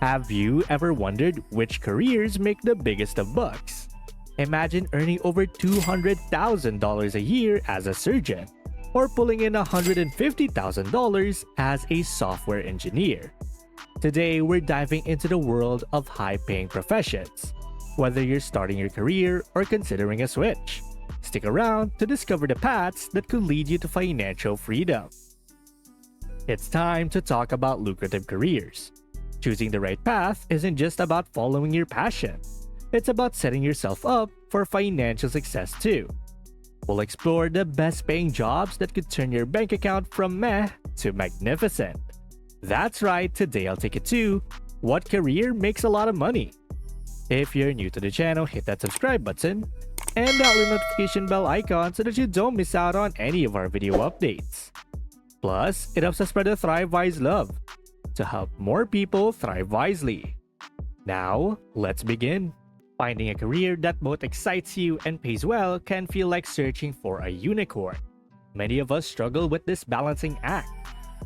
Have you ever wondered which careers make the biggest of bucks? Imagine earning over $200,000 a year as a surgeon, or pulling in $150,000 as a software engineer. Today, we're diving into the world of high-paying professions, whether you're starting your career or considering a switch. Stick around to discover the paths that could lead you to financial freedom. It's time to talk about lucrative careers. Choosing the right path isn't just about following your passion. It's about setting yourself up for financial success too. We'll explore the best paying jobs that could turn your bank account from meh to magnificent. That's right, today I'll take it to what career makes a lot of money. If you're new to the channel, hit that subscribe button and that little notification bell icon so that you don't miss out on any of our video updates. Plus, it helps us spread the Thrive Wise love to help more people thrive wisely. Now, let's begin. Finding a career that both excites you and pays well can feel like searching for a unicorn. Many of us struggle with this balancing act.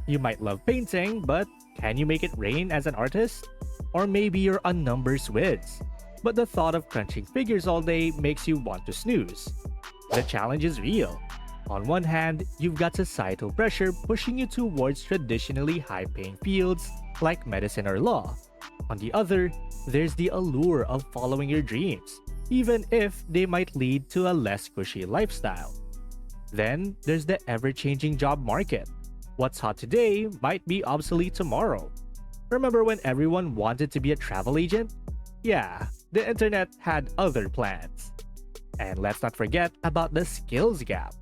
You might love painting, but can you make it rain as an artist? Or maybe you're a numbers whiz, but the thought of crunching figures all day makes you want to snooze. The challenge is real. On one hand, you've got societal pressure pushing you towards traditionally high-paying fields like medicine or law. On the other, there's the allure of following your dreams, even if they might lead to a less cushy lifestyle. Then, there's the ever-changing job market. What's hot today might be obsolete tomorrow. Remember when everyone wanted to be a travel agent? Yeah, the internet had other plans. And let's not forget about the skills gap.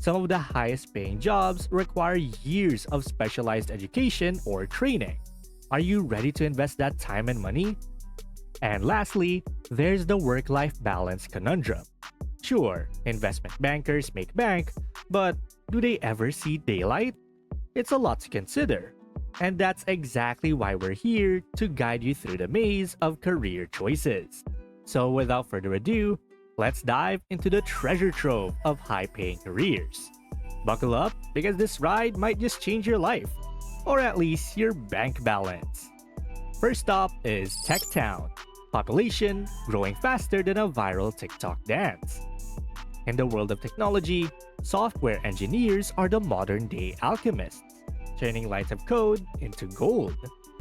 Some of the highest paying jobs require years of specialized education or training. Are you ready to invest that time and money? And lastly, there's the work-life balance conundrum. Sure, investment bankers make bank, but do they ever see daylight? It's a lot to consider. And that's exactly why we're here to guide you through the maze of career choices. So without further ado, let's dive into the treasure trove of high-paying careers. Buckle up because this ride might just change your life, or at least your bank balance. First stop is Tech Town, population growing faster than a viral TikTok dance. In the world of technology, software engineers are the modern-day alchemists, turning lines of code into gold,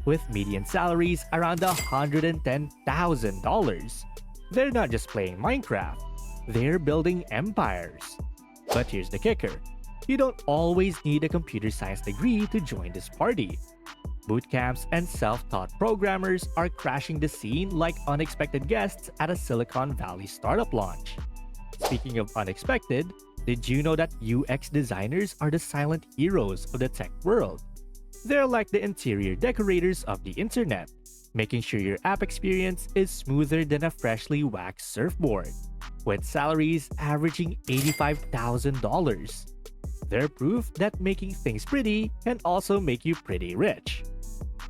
with median salaries around $110,000. They're not just playing Minecraft, they're building empires. But here's the kicker. You don't always need a computer science degree to join this party. Bootcamps and self-taught programmers are crashing the scene like unexpected guests at a Silicon Valley startup launch. Speaking of unexpected, did you know that UX designers are the silent heroes of the tech world? They're like the interior decorators of the internet, making sure your app experience is smoother than a freshly waxed surfboard, with salaries averaging $85,000. They're proof that making things pretty can also make you pretty rich.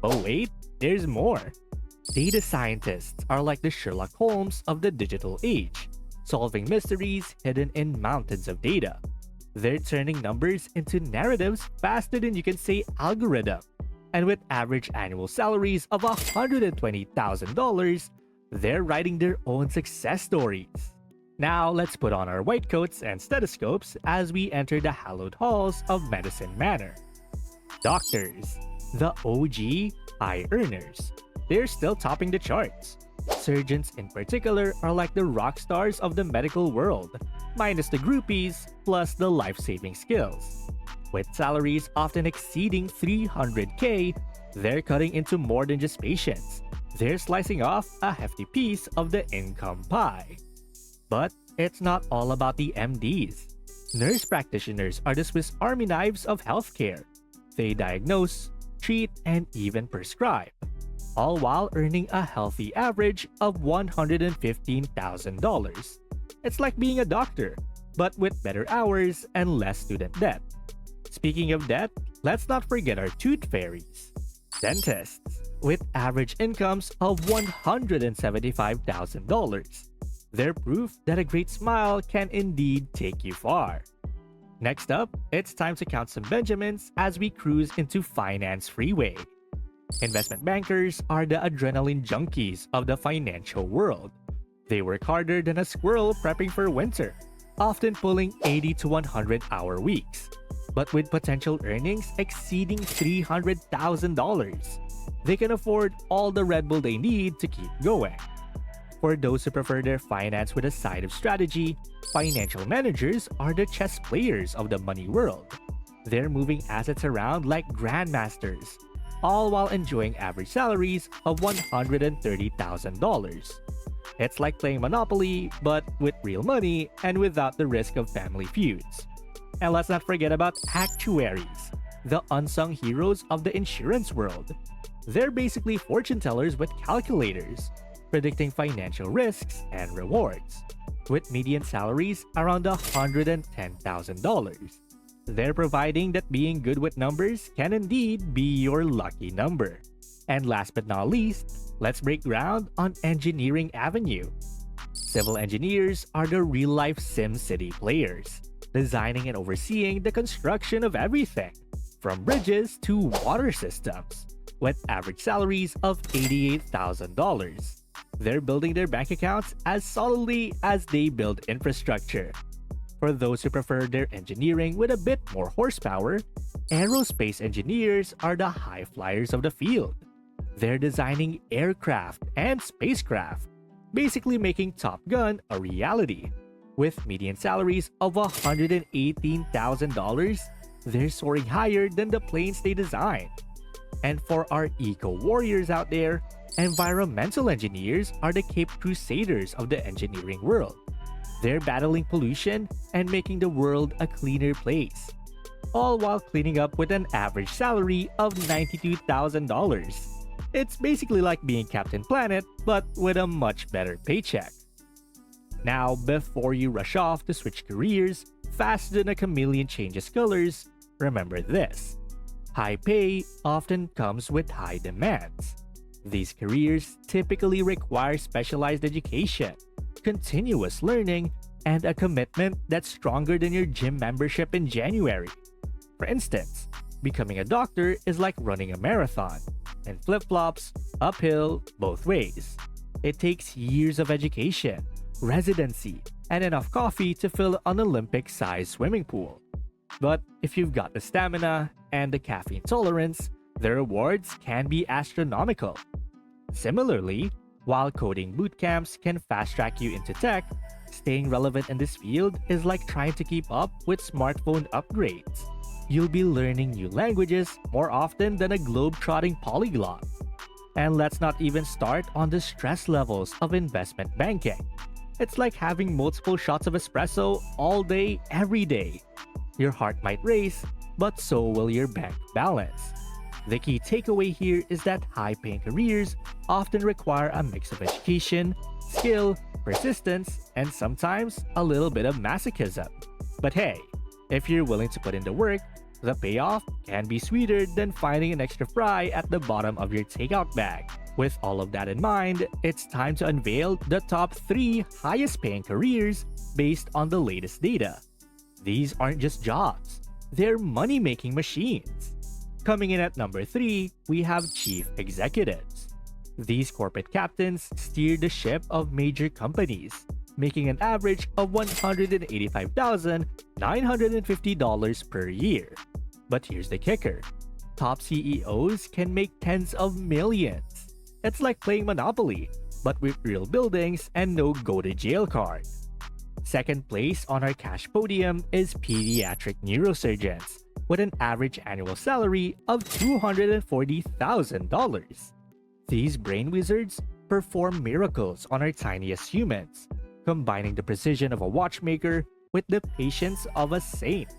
Oh wait, there's more. Data scientists are like the Sherlock Holmes of the digital age, solving mysteries hidden in mountains of data. They're turning numbers into narratives faster than you can say algorithm. And with average annual salaries of $120,000, they're writing their own success stories. Now let's put on our white coats and stethoscopes as we enter the hallowed halls of Medicine Manor. Doctors, the OG high earners. They're still topping the charts. Surgeons in particular are like the rock stars of the medical world, minus the groupies plus the life-saving skills. With salaries often exceeding $300K, they're cutting into more than just patients. They're slicing off a hefty piece of the income pie. But it's not all about the MDs. Nurse practitioners are the Swiss Army knives of healthcare. They diagnose, treat, and even prescribe, all while earning a healthy average of $115,000. It's like being a doctor, but with better hours and less student debt. Speaking of debt, let's not forget our tooth fairies. Dentists, with average incomes of $175,000. They're proof that a great smile can indeed take you far. Next up, it's time to count some Benjamins as we cruise into Finance Freeway. Investment bankers are the adrenaline junkies of the financial world. They work harder than a squirrel prepping for winter, often pulling 80 to 100-hour weeks, but with potential earnings exceeding $300,000. They can afford all the Red Bull they need to keep going. For those who prefer their finance with a side of strategy, financial managers are the chess players of the money world. They're moving assets around like grandmasters, all while enjoying average salaries of $130,000. It's like playing Monopoly, but with real money and without the risk of family feuds. And let's not forget about actuaries, the unsung heroes of the insurance world. They're basically fortune tellers with calculators, predicting financial risks and rewards, with median salaries around $110,000. They're providing that being good with numbers can indeed be your lucky number. And last but not least, let's break ground on Engineering Avenue. Civil engineers are the real-life SimCity players, designing and overseeing the construction of everything, from bridges to water systems, with average salaries of $88,000. They're building their bank accounts as solidly as they build infrastructure. For those who prefer their engineering with a bit more horsepower, aerospace engineers are the high flyers of the field. They're designing aircraft and spacecraft, basically making Top Gun a reality. With median salaries of $118,000, they're soaring higher than the planes they design. And for our eco-warriors out there, environmental engineers are the Cape Crusaders of the engineering world. They're battling pollution and making the world a cleaner place, all while cleaning up with an average salary of $92,000. It's basically like being Captain Planet, but with a much better paycheck. Now, before you rush off to switch careers faster than a chameleon changes colors, remember this. High pay often comes with high demands. These careers typically require specialized education, continuous learning, and a commitment that's stronger than your gym membership in January. For instance, becoming a doctor is like running a marathon, and flip-flops, uphill, both ways. It takes years of education, residency, and enough coffee to fill an Olympic-sized swimming pool. But if you've got the stamina and the caffeine tolerance, the rewards can be astronomical. Similarly, while coding bootcamps can fast-track you into tech, staying relevant in this field is like trying to keep up with smartphone upgrades. You'll be learning new languages more often than a globe-trotting polyglot. And let's not even start on the stress levels of investment banking. It's like having multiple shots of espresso all day, every day. Your heart might race, but so will your bank balance. The key takeaway here is that high-paying careers often require a mix of education, skill, persistence, and sometimes a little bit of masochism. But hey, if you're willing to put in the work, the payoff can be sweeter than finding an extra fry at the bottom of your takeout bag. With all of that in mind, it's time to unveil the top 3 highest-paying careers based on the latest data. These aren't just jobs, they're money-making machines. Coming in at number 3, we have chief executives. These corporate captains steer the ship of major companies, making an average of $185,950 per year. But here's the kicker. Top CEOs can make tens of millions. It's like playing Monopoly, but with real buildings and no go-to-jail card. Second place on our cash podium is pediatric neurosurgeons, with an average annual salary of $240,000. These brain wizards perform miracles on our tiniest humans, combining the precision of a watchmaker with the patience of a saint.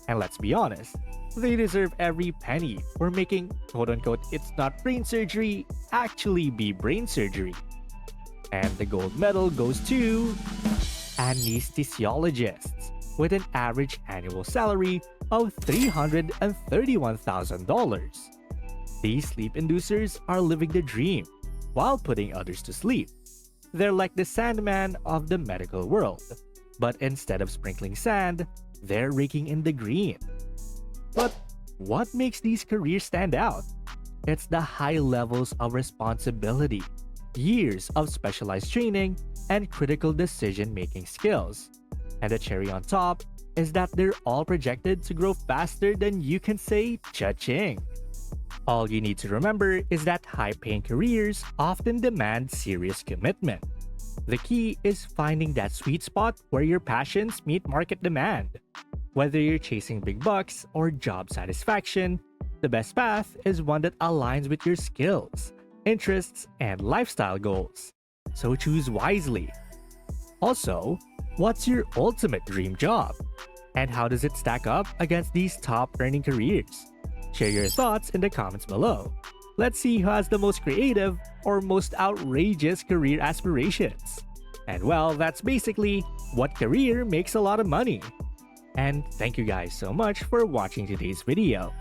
And let's be honest, they deserve every penny for making quote-unquote "it's not brain surgery" actually be brain surgery. And the gold medal goes to anesthesiologists, with an average annual salary of $331,000. These sleep inducers are living the dream while putting others to sleep. They're like the Sandman of the medical world, but instead of sprinkling sand, they're raking in the green. But what makes these careers stand out? It's the high levels of responsibility, years of specialized training, and critical decision making skills. And the cherry on top is that they're all projected to grow faster than you can say cha-ching. All you need to remember is that high paying careers often demand serious commitment. The key is finding that sweet spot where your passions meet market demand. Whether you're chasing big bucks or job satisfaction, the best path is one that aligns with your skills, interests, and lifestyle goals. So choose wisely. Also, what's your ultimate dream job? And how does it stack up against these top earning careers? Share your thoughts in the comments below. Let's see who has the most creative or most outrageous career aspirations. And well, that's basically what career makes a lot of money. And thank you guys so much for watching today's video.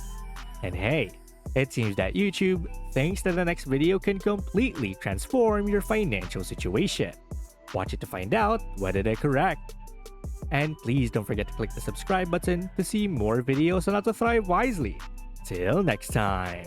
And hey, it seems that YouTube thinks that the next video can completely transform your financial situation. Watch it to find out whether they're correct. And please don't forget to click the subscribe button to see more videos on how to thrive wisely. Till next time.